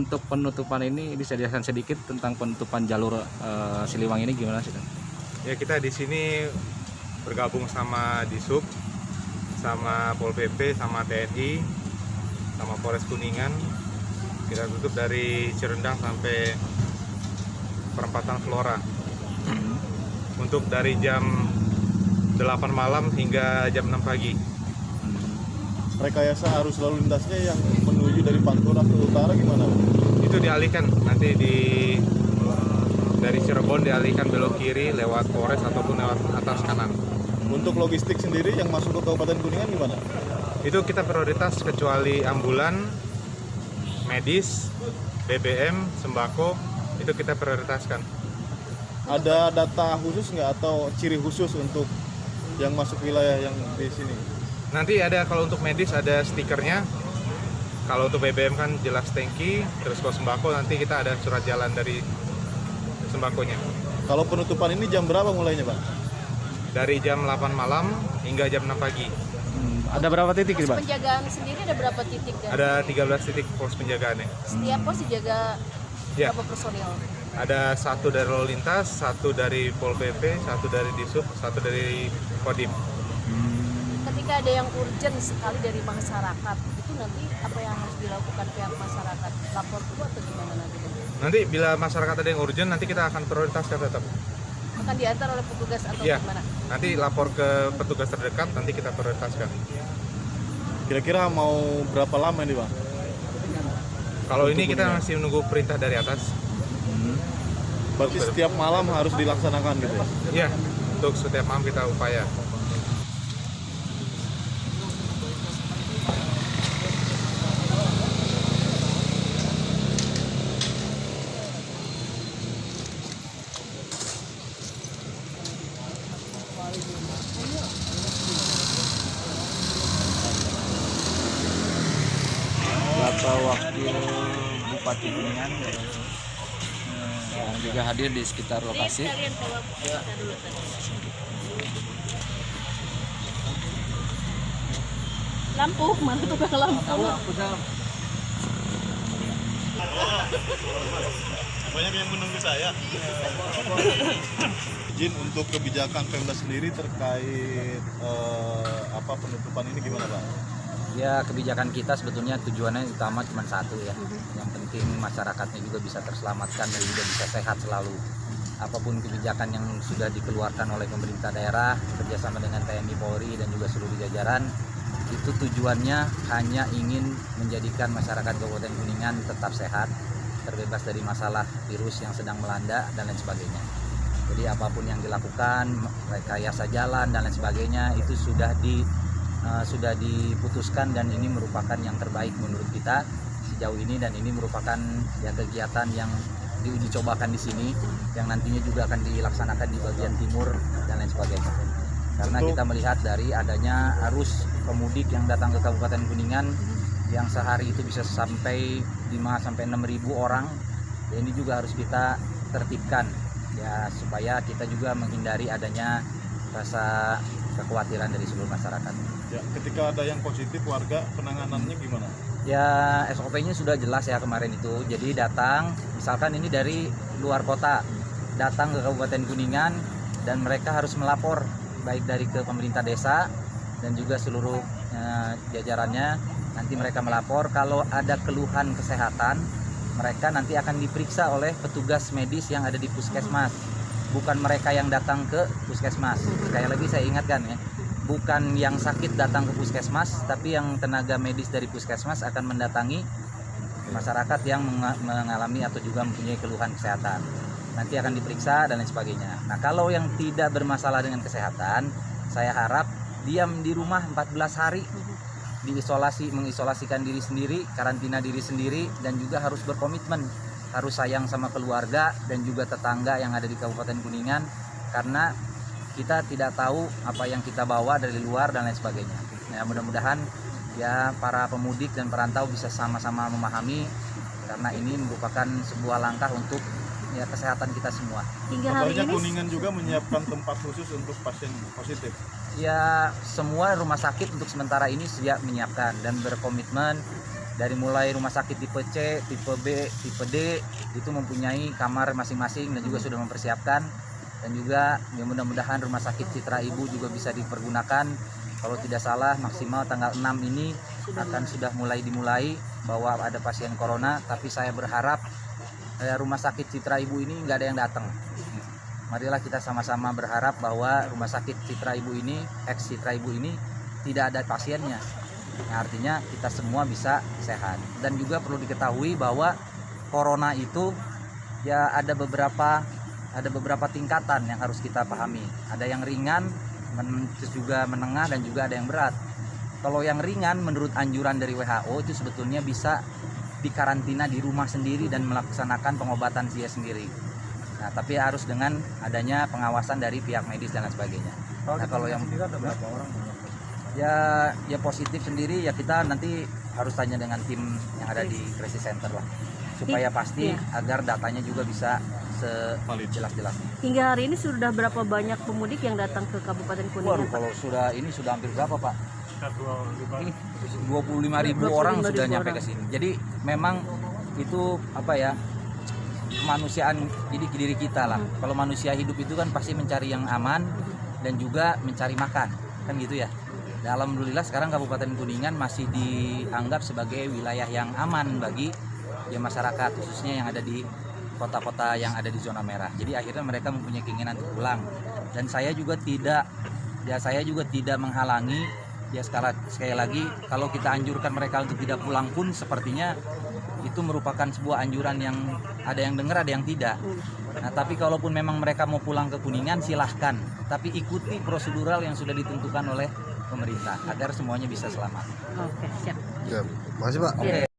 untuk penutupan ini bisa dijelaskan sedikit tentang penutupan jalur Siliwangi ini gimana sih? Ya, kita di sini bergabung sama Disub, sama Pol PP, sama TNI, sama Polres Kuningan. Kita tutup dari Cirendang sampai perempatan Flora. Untuk dari jam 8 malam hingga jam 6 pagi. Rekayasa arus lalu lintasnya yang menuju dari Pantura ke utara gimana? Itu dialihkan nanti dari Cirebon dialihkan belok kiri lewat Polres ataupun lewat atas kanan. Untuk logistik sendiri yang masuk ke Kabupaten Kuningan gimana? Itu kita prioritas kecuali ambulan, medis, BBM, sembako, itu kita prioritaskan. Ada data khusus nggak atau ciri khusus untuk yang masuk wilayah yang di sini? Nanti ada, kalau untuk medis ada stikernya. Kalau untuk BBM kan jelas tangki, terus kalau sembako nanti kita ada surat jalan dari sembakonya. Kalau penutupan ini jam berapa mulainya, Pak? Dari jam 8 malam hingga jam 6 pagi. Ada berapa titik nih, Pos Pak? penjagaan sendiri ada berapa titik? Dan Ada 13 titik pos penjagaannya. setiap pos dijaga Ya. berapa personil? Ada satu dari lalu lintas, satu dari Pol PP, satu dari Disub, satu dari Kodim. Ketika ada yang urgent sekali dari masyarakat, itu nanti apa yang harus dilakukan pihak masyarakat? Lapor dulu atau gimana nanti? Nanti bila masyarakat ada yang urgent, nanti kita akan prioritaskan tetap. Akan diantar oleh petugas atau Iya. gimana? Nanti lapor ke petugas terdekat, nanti kita prioritaskan. Kira-kira mau berapa lama ini, Pak? Kalau ini kita masih menunggu perintah dari atas. Berarti setiap malam harus dilaksanakan gitu ya? Iya, untuk setiap malam kita upaya. Bapak Wakil Bupati Kuningan yang juga hadir di sekitar lokasi. Lampu, mana tukang lampu? Banyak yang menunggu saya. Izin untuk kebijakan Pemda sendiri terkait penutupan ini gimana, Pak? Ya, kebijakan kita sebetulnya tujuannya utama cuma satu ya. Yang penting masyarakatnya juga bisa terselamatkan dan juga bisa sehat selalu. Apapun kebijakan yang sudah dikeluarkan oleh pemerintah daerah kerjasama dengan TNI, Polri dan juga seluruh jajaran, itu tujuannya hanya ingin menjadikan masyarakat Kabupaten Kuningan tetap sehat, terbebas dari masalah virus yang sedang melanda dan lain sebagainya. Jadi apapun yang dilakukan, rekayasa jalan dan lain sebagainya itu sudah diputuskan dan ini merupakan yang terbaik menurut kita sejauh ini, dan ini merupakan ya kegiatan yang diuji cobakan di sini yang nantinya juga akan dilaksanakan di bagian timur dan lain sebagainya. Karena kita melihat dari adanya arus pemudik yang datang ke Kabupaten Kuningan yang sehari itu bisa sampai 5 sampai 6.000 orang. Dan ini juga harus kita tertibkan ya supaya kita juga menghindari adanya rasa kekhawatiran dari seluruh masyarakat. Ya, ketika ada yang positif, warga penanganannya gimana? Ya, SOP-nya sudah jelas ya kemarin itu. Jadi datang, misalkan ini dari luar kota, datang ke Kabupaten Kuningan dan mereka harus melapor baik dari ke pemerintah desa dan juga seluruh jajarannya. Nanti mereka melapor kalau ada keluhan kesehatan, mereka nanti akan diperiksa oleh petugas medis yang ada di puskesmas. Bukan mereka yang datang ke puskesmas. Sekali lagi saya ingatkan ya, bukan yang sakit datang ke puskesmas, tapi yang tenaga medis dari puskesmas akan mendatangi masyarakat yang mengalami atau juga mempunyai keluhan kesehatan. Nanti akan diperiksa dan lain sebagainya. Nah, kalau yang tidak bermasalah dengan kesehatan, saya harap diam di rumah 14 hari, mengisolasikan diri sendiri, karantina diri sendiri, dan juga harus berkomitmen, harus sayang sama keluarga dan juga tetangga yang ada di Kabupaten Kuningan, karena kita tidak tahu apa yang kita bawa dari luar dan lain sebagainya. Ya, mudah-mudahan ya para pemudik dan perantau bisa sama-sama memahami, karena ini merupakan sebuah langkah untuk ya kesehatan kita semua. Hingga hari Kabarnya ini Kuningan juga menyiapkan tempat khusus untuk pasien positif. Ya, semua rumah sakit untuk sementara ini siap menyiapkan dan berkomitmen Dari mulai rumah sakit tipe C, tipe B, tipe D itu mempunyai kamar masing-masing dan juga sudah mempersiapkan. Dan juga ya mudah-mudahan rumah sakit Citra Ibu juga bisa dipergunakan. Kalau tidak salah maksimal tanggal 6 ini akan sudah dimulai bahwa ada pasien corona. Tapi saya berharap rumah sakit Citra Ibu ini nggak ada yang datang. Marilah kita sama-sama berharap bahwa rumah sakit Citra Ibu ini, ex Citra Ibu ini tidak ada pasiennya. Nah, artinya kita semua bisa sehat. Dan juga perlu diketahui bahwa corona itu ya ada beberapa tingkatan yang harus kita pahami. Ada yang ringan, terus juga menengah, dan juga ada yang berat. Kalau yang ringan menurut anjuran dari WHO itu sebetulnya bisa dikarantina di rumah sendiri dan melaksanakan pengobatan dia sendiri. Nah, tapi harus dengan adanya pengawasan dari pihak medis dan lain sebagainya. Nah, kalau yang ada berapa orang? ya positif sendiri ya kita nanti harus tanya dengan tim yang ada di crisis center lah, supaya pasti agar datanya juga bisa sejelas-jelasnya. Hingga hari ini sudah berapa banyak pemudik yang datang ke Kabupaten Kuningan? Waduh, kalau ini sudah hampir berapa Pak? 25.000 orang sudah nyampe ke sini. Jadi memang itu kemanusiaan diri kita lah. Kalau manusia hidup itu kan pasti mencari yang aman dan juga mencari makan, kan gitu ya. Dan alhamdulillah sekarang Kabupaten Kuningan masih dianggap sebagai wilayah yang aman bagi masyarakat, khususnya yang ada di kota-kota yang ada di zona merah. Jadi akhirnya mereka mempunyai keinginan untuk pulang. Dan saya juga tidak menghalangi. Sekali lagi, kalau kita anjurkan mereka untuk tidak pulang pun sepertinya itu merupakan sebuah anjuran yang ada yang dengar, ada yang tidak. Nah, tapi kalaupun memang mereka mau pulang ke Kuningan, silahkan. Tapi ikuti prosedural yang sudah ditentukan oleh pemerintah agar semuanya bisa selamat. Oke, siap. Ya, makasih Pak. Oke.